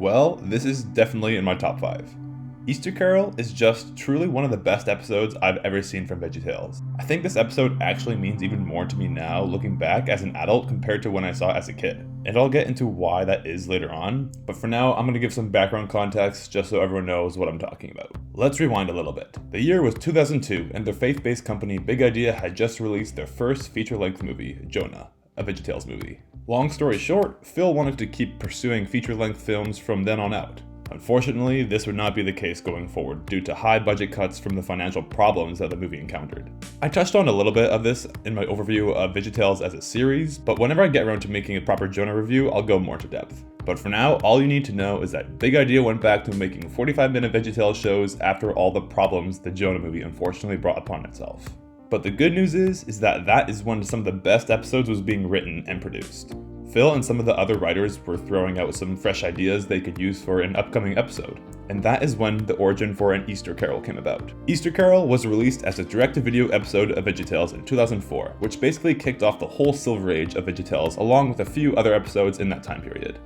Well, this is definitely in my top 5. Easter Carol is just truly one of the best episodes I've ever seen from VeggieTales. I think this episode actually means even more to me now looking back as an adult compared to when I saw it as a kid. And I'll get into why that is later on, but for now I'm going to give some background context just so everyone knows what I'm talking about. Let's rewind a little bit. The year was 2002 and their faith-based company Big Idea had just released their first feature-length movie, Jonah, a VeggieTales movie. Long story short, Phil wanted to keep pursuing feature-length films from then on out. Unfortunately, this would not be the case going forward due to high budget cuts from the financial problems that the movie encountered. I touched on a little bit of this in my overview of VeggieTales as a series, but whenever I get around to making a proper Jonah review, I'll go more to depth. But for now, all you need to know is that Big Idea went back to making 45-minute VeggieTales shows after all the problems the Jonah movie unfortunately brought upon itself. But the good news is that is when some of the best episodes was being written and produced. Phil and some of the other writers were throwing out some fresh ideas they could use for an upcoming episode, and that is when the origin for an Easter Carol came about. Easter Carol was released as a direct-to-video episode of VeggieTales in 2004, which basically kicked off the whole Silver Age of VeggieTales along with a few other episodes in that time period.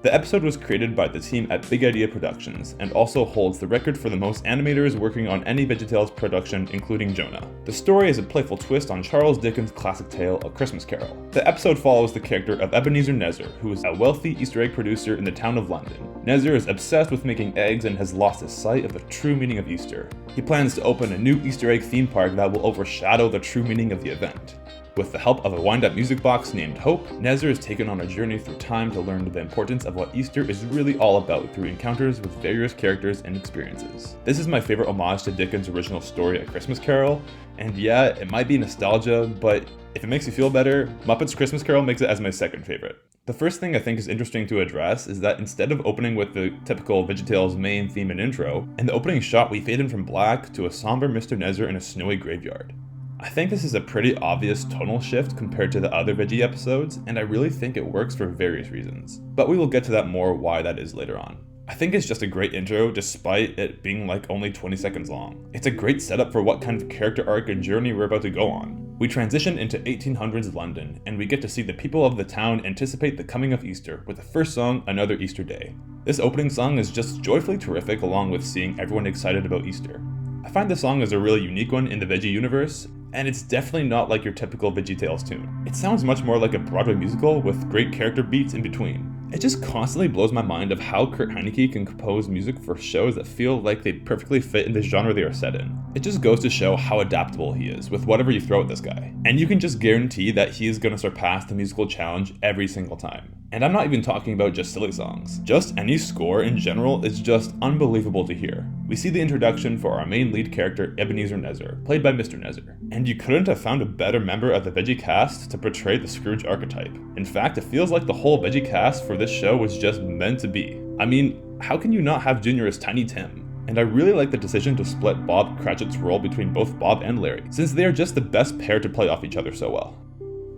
The episode was created by the team at Big Idea Productions and also holds the record for the most animators working on any VeggieTales production, including Jonah. The story is a playful twist on Charles Dickens' classic tale, A Christmas Carol. The episode follows the character of Ebenezer Nezzer, who is a wealthy Easter egg producer in the town of London. Nezzer is obsessed with making eggs and has lost his sight of the true meaning of Easter. He plans to open a new Easter egg theme park that will overshadow the true meaning of the event. With the help of a wind-up music box named Hope, Nezzer is taken on a journey through time to learn the importance of what Easter is really all about through encounters with various characters and experiences. This is my favorite homage to Dickens' original story, A Christmas Carol, and yeah, it might be nostalgia, but if it makes you feel better, Muppets Christmas Carol makes it as my second favorite. The first thing I think is interesting to address is that instead of opening with the typical VeggieTales main theme and intro, in the opening shot we fade in from black to a somber Mr. Nezzer in a snowy graveyard. I think this is a pretty obvious tonal shift compared to the other Veggie episodes, and I really think it works for various reasons. But we will get to that more why that is later on. I think it's just a great intro despite it being like only 20 seconds long. It's a great setup for what kind of character arc and journey we're about to go on. We transition into 1800s London, and we get to see the people of the town anticipate the coming of Easter with the first song, Another Easter Day. This opening song is just joyfully terrific along with seeing everyone excited about Easter. I find the song is a really unique one in the Veggie universe, and it's definitely not like your typical VeggieTales tune. It sounds much more like a Broadway musical with great character beats in between. It just constantly blows my mind of how Kurt Heineke can compose music for shows that feel like they perfectly fit in the genre they are set in. It just goes to show how adaptable he is with whatever you throw at this guy. And you can just guarantee that he is going to surpass the musical challenge every single time. And I'm not even talking about just silly songs. Just any score in general is just unbelievable to hear. We see the introduction for our main lead character, Ebenezer Nezzer, played by Mr. Nezzer. And you couldn't have found a better member of the Veggie cast to portray the Scrooge archetype. In fact, it feels like the whole Veggie cast for this show was just meant to be. I mean, how can you not have Junior as Tiny Tim? And I really like the decision to split Bob Cratchit's role between both Bob and Larry, since they are just the best pair to play off each other so well.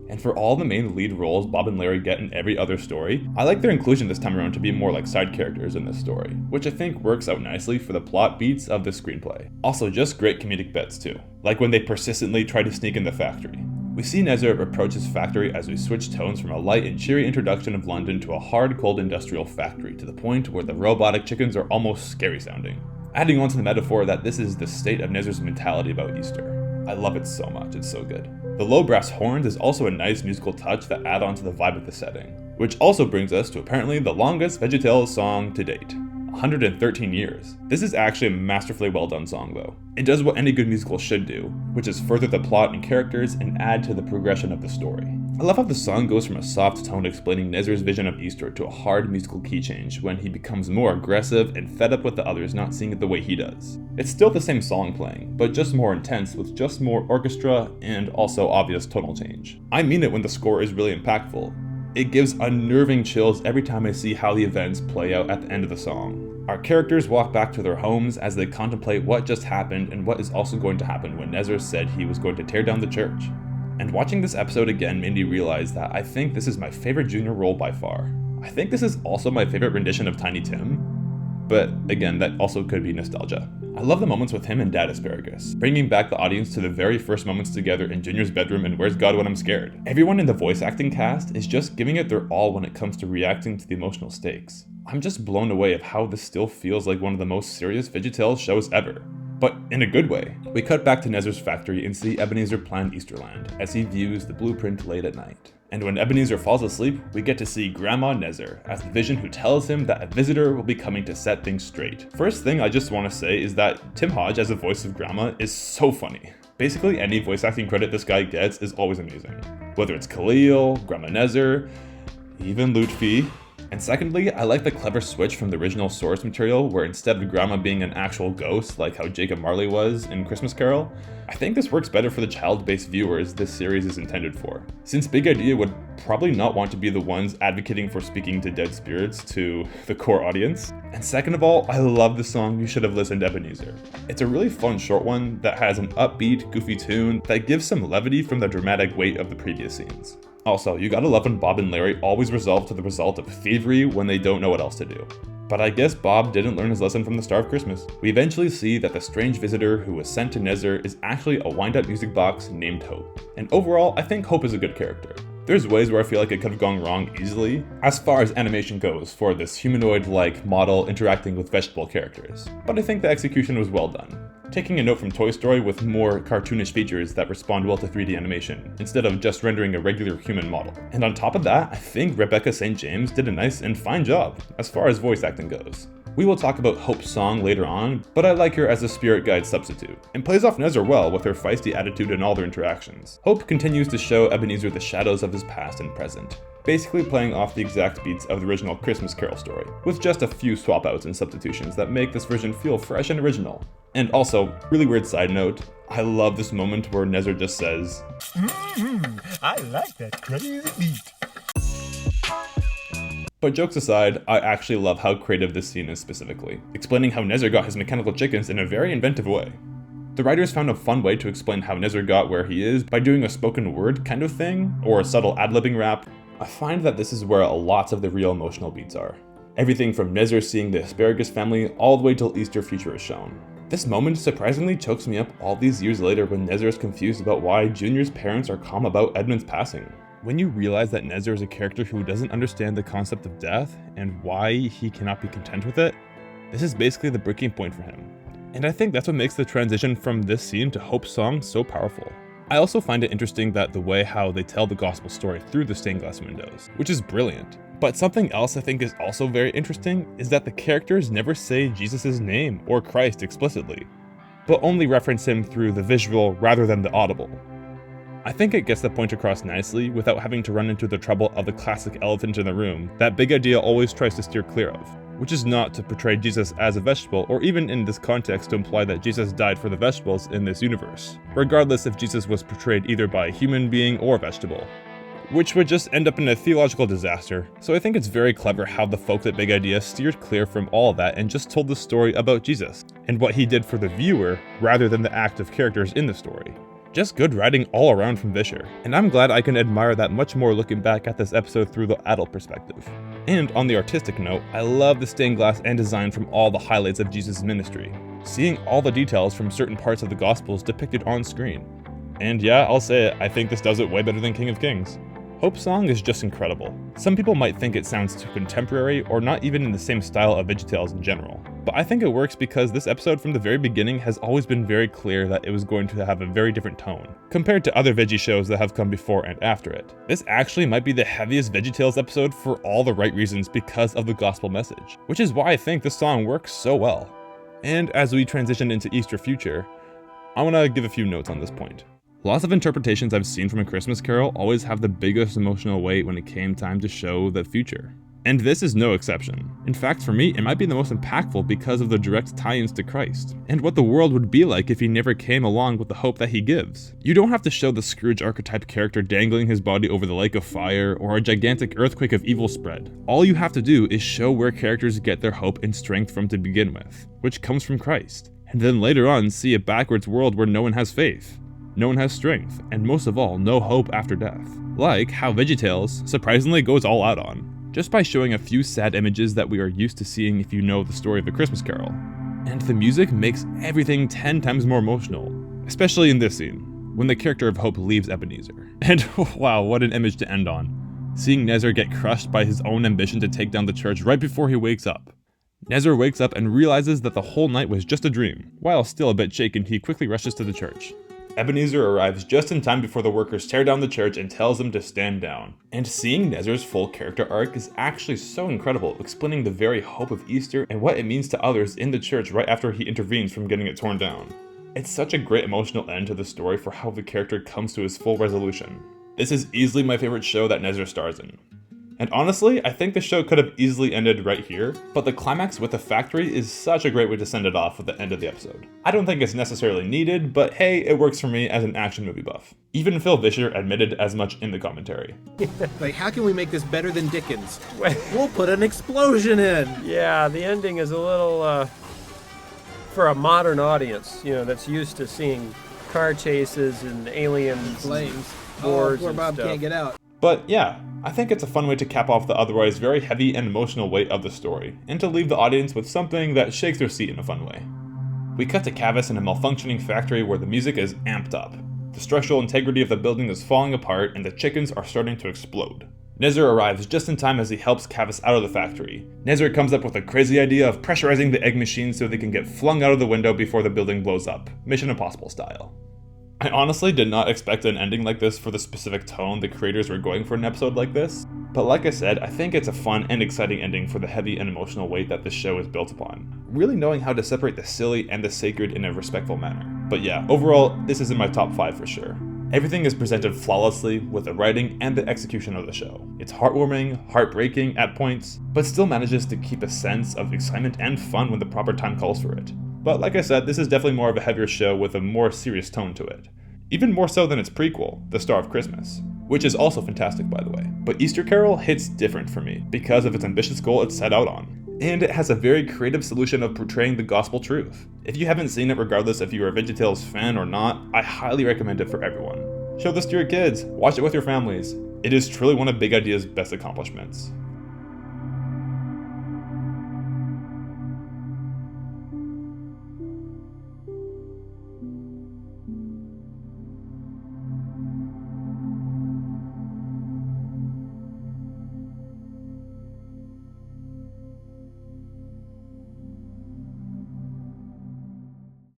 And for all the main lead roles Bob and Larry get in every other story, I like their inclusion this time around to be more like side characters in this story, which I think works out nicely for the plot beats of the screenplay. Also, just great comedic bits too, like when they persistently try to sneak in the factory. We see Nezzer approach his factory as we switch tones from a light and cheery introduction of London to a hard, cold industrial factory to the point where the robotic chickens are almost scary sounding. Adding on to the metaphor that this is the state of Nezzer's mentality about Easter. I love it so much, it's so good. The low brass horns is also a nice musical touch that add on to the vibe of the setting, which also brings us to apparently the longest VeggieTales song to date. 113 years. This is actually a masterfully well done song though. It does what any good musical should do, which is further the plot and characters and add to the progression of the story. I love how the song goes from a soft tone explaining Nezzer's vision of Easter to a hard musical key change when he becomes more aggressive and fed up with the others not seeing it the way he does. It's still the same song playing, but just more intense with just more orchestra and also obvious tonal change. I mean it when the score is really impactful. It gives unnerving chills every time I see how the events play out at the end of the song. Our characters walk back to their homes as they contemplate what just happened and what is also going to happen when Nezzer said he was going to tear down the church. And watching this episode again made me realize that I think this is my favorite Junior role by far. I think this is also my favorite rendition of Tiny Tim, but again, that also could be nostalgia. I love the moments with him and Dad Asparagus, bringing back the audience to the very first moments together in Junior's bedroom and Where's God When I'm Scared. Everyone in the voice acting cast is just giving it their all when it comes to reacting to the emotional stakes. I'm just blown away of how this still feels like one of the most serious VeggieTales shows ever. But in a good way. We cut back to Nezzer's factory and see Ebenezer plan Easterland as he views the blueprint late at night. And when Ebenezer falls asleep, we get to see Grandma Nezzer as the vision who tells him that a visitor will be coming to set things straight. First thing I just want to say is that Tim Hodge as the voice of Grandma is so funny. Basically any voice acting credit this guy gets is always amazing. Whether it's Khalil, Grandma Nezzer, even Lutfi. And secondly, I like the clever switch from the original source material where instead of Grandma being an actual ghost like how Jacob Marley was in Christmas Carol, I think this works better for the child-based viewers this series is intended for, since Big Idea would probably not want to be the ones advocating for speaking to dead spirits to the core audience. And second of all, I love the song You Should Have Listened Ebenezer. It's a really fun short one that has an upbeat, goofy tune that gives some levity from the dramatic weight of the previous scenes. Also, you gotta love when Bob and Larry always resolve to the result of thievery when they don't know what else to do. But I guess Bob didn't learn his lesson from the Star of Christmas. We eventually see that the strange visitor who was sent to Nezzer is actually a wind-up music box named Hope. And overall, I think Hope is a good character. There's ways where I feel like it could have gone wrong easily, as far as animation goes for this humanoid-like model interacting with vegetable characters. But I think the execution was well done. Taking a note from Toy Story with more cartoonish features that respond well to 3D animation, instead of just rendering a regular human model. And on top of that, I think Rebecca St. James did a nice and fine job, as far as voice acting goes. We will talk about Hope's song later on, but I like her as a spirit guide substitute, and plays off Nezzer well with her feisty attitude in all their interactions. Hope continues to show Ebenezer the shadows of his past and present, basically playing off the exact beats of the original Christmas Carol story, with just a few swap outs and substitutions that make this version feel fresh and original. And also, really weird side note, I love this moment where Nezzer just says, I like that crazy beat. But jokes aside, I actually love how creative this scene is specifically, explaining how Nezzer got his mechanical chickens in a very inventive way. The writers found a fun way to explain how Nezzer got where he is by doing a spoken word kind of thing, or a subtle ad-libbing rap. I find that this is where lots of the real emotional beats are. Everything from Nezzer seeing the asparagus family all the way till Easter future is shown. This moment surprisingly chokes me up all these years later when Nezzer is confused about why Junior's parents are calm about Edmund's passing. When you realize that Nezzer is a character who doesn't understand the concept of death and why he cannot be content with it, this is basically the breaking point for him. And I think that's what makes the transition from this scene to Hope's song so powerful. I also find it interesting that the way how they tell the gospel story through the stained glass windows, which is brilliant. But something else I think is also very interesting is that the characters never say Jesus' name or Christ explicitly, but only reference him through the visual rather than the audible. I think it gets the point across nicely without having to run into the trouble of the classic elephant in the room that Big Idea always tries to steer clear of, which is not to portray Jesus as a vegetable or even in this context to imply that Jesus died for the vegetables in this universe, regardless if Jesus was portrayed either by a human being or a vegetable, which would just end up in a theological disaster. So I think it's very clever how the folks at Big Idea steered clear from all of that and just told the story about Jesus, and what he did for the viewer rather than the active characters in the story. Just good writing all around from Vischer, and I'm glad I can admire that much more looking back at this episode through the adult perspective. And on the artistic note, I love the stained glass and design from all the highlights of Jesus' ministry, seeing all the details from certain parts of the Gospels depicted on screen. And yeah, I'll say it, I think this does it way better than King of Kings. Hope's song is just incredible. Some people might think it sounds too contemporary or not even in the same style of VeggieTales in general, but I think it works because this episode from the very beginning has always been very clear that it was going to have a very different tone, compared to other Veggie shows that have come before and after it. This actually might be the heaviest VeggieTales episode for all the right reasons because of the gospel message, which is why I think this song works so well. And as we transition into Easter future, I want to give a few notes on this point. Lots of interpretations I've seen from A Christmas Carol always have the biggest emotional weight when it came time to show the future. And this is no exception. In fact, for me, it might be the most impactful because of the direct tie-ins to Christ, and what the world would be like if he never came along with the hope that he gives. You don't have to show the Scrooge archetype character dangling his body over the lake of fire, or a gigantic earthquake of evil spread. All you have to do is show where characters get their hope and strength from to begin with, which comes from Christ, and then later on see a backwards world where no one has faith. No one has strength, and most of all, no hope after death. Like how VeggieTales surprisingly goes all out on, just by showing a few sad images that we are used to seeing if you know the story of A Christmas Carol. And the music makes everything 10 times more emotional, especially in this scene, when the character of Hope leaves Ebenezer. And wow, what an image to end on. seeing Nezzer get crushed by his own ambition to take down the church right before he wakes up. Nezzer wakes up and realizes that the whole night was just a dream. While still a bit shaken, he quickly rushes to the church. Ebenezer arrives just in time before the workers tear down the church and tells them to stand down. And seeing Nezzer's full character arc is actually so incredible, explaining the very hope of Easter and what it means to others in the church right after he intervenes from getting it torn down. It's such a great emotional end to the story for how the character comes to his full resolution. This is easily my favorite show that Nezzer stars in. And honestly, I think the show could have easily ended right here, but the climax with the factory is such a great way to send it off with the end of the episode. I don't think it's necessarily needed, but hey, it works for me as an action movie buff. Even Phil Vischer admitted as much in the commentary. Like, how can we make this better than Dickens? We'll put an explosion in! Yeah, the ending is a little, for a modern audience, that's used to seeing car chases and aliens, Flames. wars, poor and Bob stuff. can't get out. But yeah, I think it's a fun way to cap off the otherwise very heavy and emotional weight of the story, and to leave the audience with something that shakes their seat in a fun way. We cut to Cavus in a malfunctioning factory where the music is amped up. The structural integrity of the building is falling apart and the chickens are starting to explode. Nezzer arrives just in time as he helps Cavus out of the factory. Nezzer comes up with a crazy idea of pressurizing the egg machine so they can get flung out of the window before the building blows up, Mission Impossible style. I honestly did not expect an ending like this for the specific tone the creators were going for an episode like this, but like I said, I think it's a fun and exciting ending for the heavy and emotional weight that this show is built upon, really knowing how to separate the silly and the sacred in a respectful manner. But yeah, overall, this is in my top 5 for sure. Everything is presented flawlessly with the writing and the execution of the show. It's heartwarming, heartbreaking at points, but still manages to keep a sense of excitement and fun when the proper time calls for it. But like I said, this is definitely more of a heavier show with a more serious tone to it. Even more so than its prequel, The Star of Christmas, which is also fantastic by the way. But Easter Carol hits different for me because of its ambitious goal it set out on. And it has a very creative solution of portraying the gospel truth. If you haven't seen it, regardless if you're a VeggieTales fan or not, I highly recommend it for everyone. Show this to your kids, watch it with your families. It is truly one of Big Idea's best accomplishments.